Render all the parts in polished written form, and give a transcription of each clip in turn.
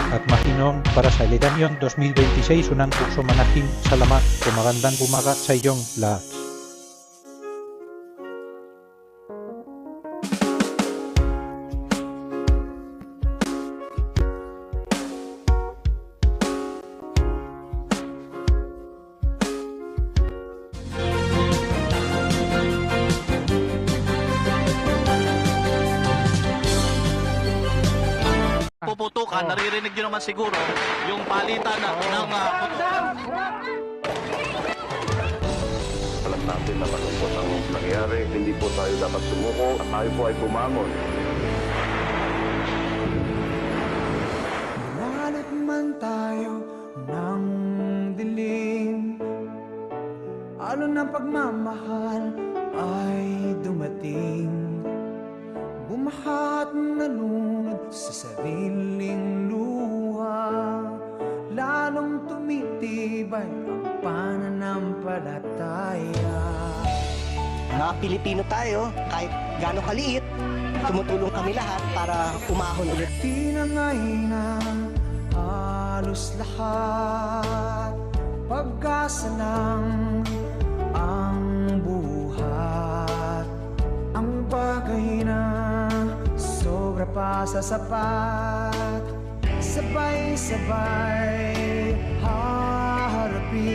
at mahinom para sa eleganyon 2026 unang kurso manahim salamat o magandang umaga sa iyong lahat. Puputukan, naririnig nyo naman siguro yung palitan ng putukan. Alam natin na malungkot ang nangyari, hindi po tayo dapat sumuko at tayo po ay bumangon. Bumalot man tayo ng dilim, alon ng pagmamahal ay dumating. Bumahat na lunod sa sariling luha, lalong tumitibay ang pananampalataya. Mga Pilipino tayo, kahit gaano kaliit, tumutulong kami lahat para umahon ulit. Tinangay na halos lahat, pag-asa lang ang buhat. Ang bagay na sobra pa sa sapat, sabay-sabay haharapin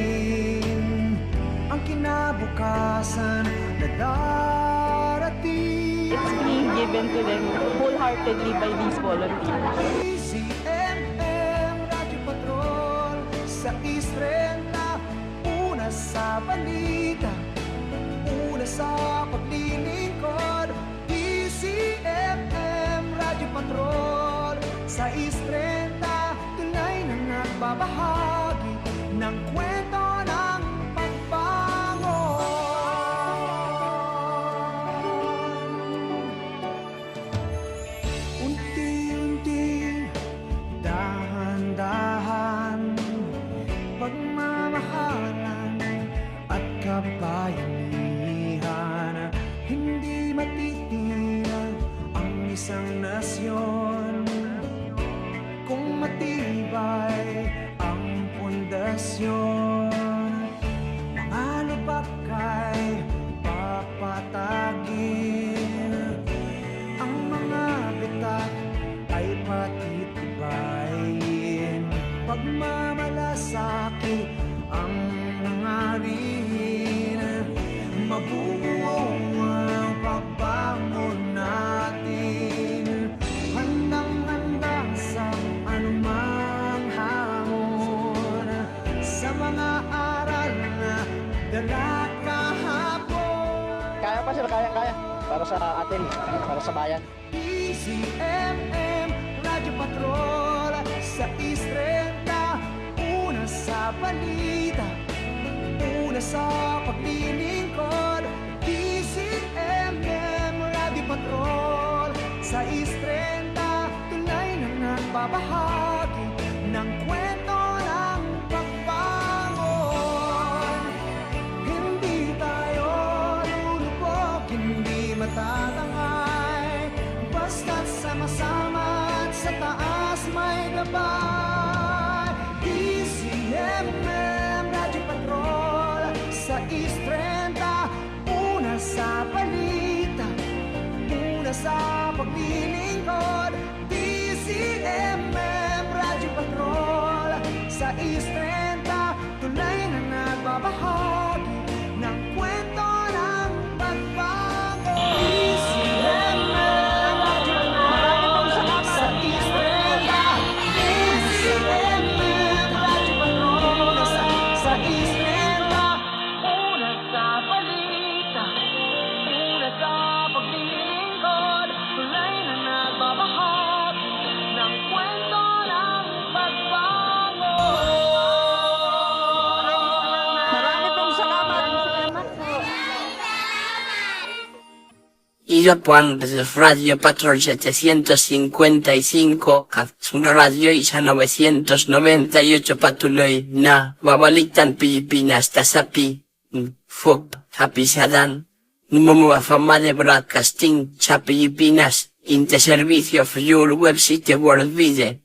ang kinabukasan na darating. It's being given to them wholeheartedly by these volunteers. CMM Radyo Patrol sa Istrenta, una sa balita, una sa paglilingkod. CMM Radyo Patrol sa Istrenta, tunay na nagbabahagi ng kwento ng unti-unti, dahan-dahan, pagmamahalan at kabayanihan. Hindi matitinag ang isang nasyon kung matibay ang pundasyon. Mga lubak ay papatagin, ang mga bitak ay patitibayin. Pagmamalasaki ang nangarin, mabubuo ang pagbangon natin. Handang-handa sa anumang hamon, sa mga aral na dala kahapon. Kaya pa sir, kaya. Para sa atin, para sa bayan. CMM Radyo Patrol sa Istrenta, una sa balita, una sa paglilingkod. CMM Radyo Patrol sa Istrenta, tunay na nagbabahagi ng kwento ng pagbangon. Hindi tayo lulubog, hindi matatangay, basta't sama-sama at sa taas may gabay. CMM Radyo Patrol sa Istrenta, una sa balita, una sa paglilingkod. DCMM Radyo Patrol sa Istrenta, tunay na nagbabahagi ng kwento ng pagbago. DCMM Radyo Patrol sa Istrenta, DCMM Radyo Patrol sa Istrenta, una sa balita, una sa paglilingkod, tunay na nagbabahagi ng kwento ng pagbango. Marami pong salamat. Yo Juan desde Radio Patrol 755, Katsun Radio Isa 998 patuloy na babaliktad Pilipinas tasapi Fog Hapisadan Numumafama de Broadcasting sa Pilipinas in the service of your website worldwide.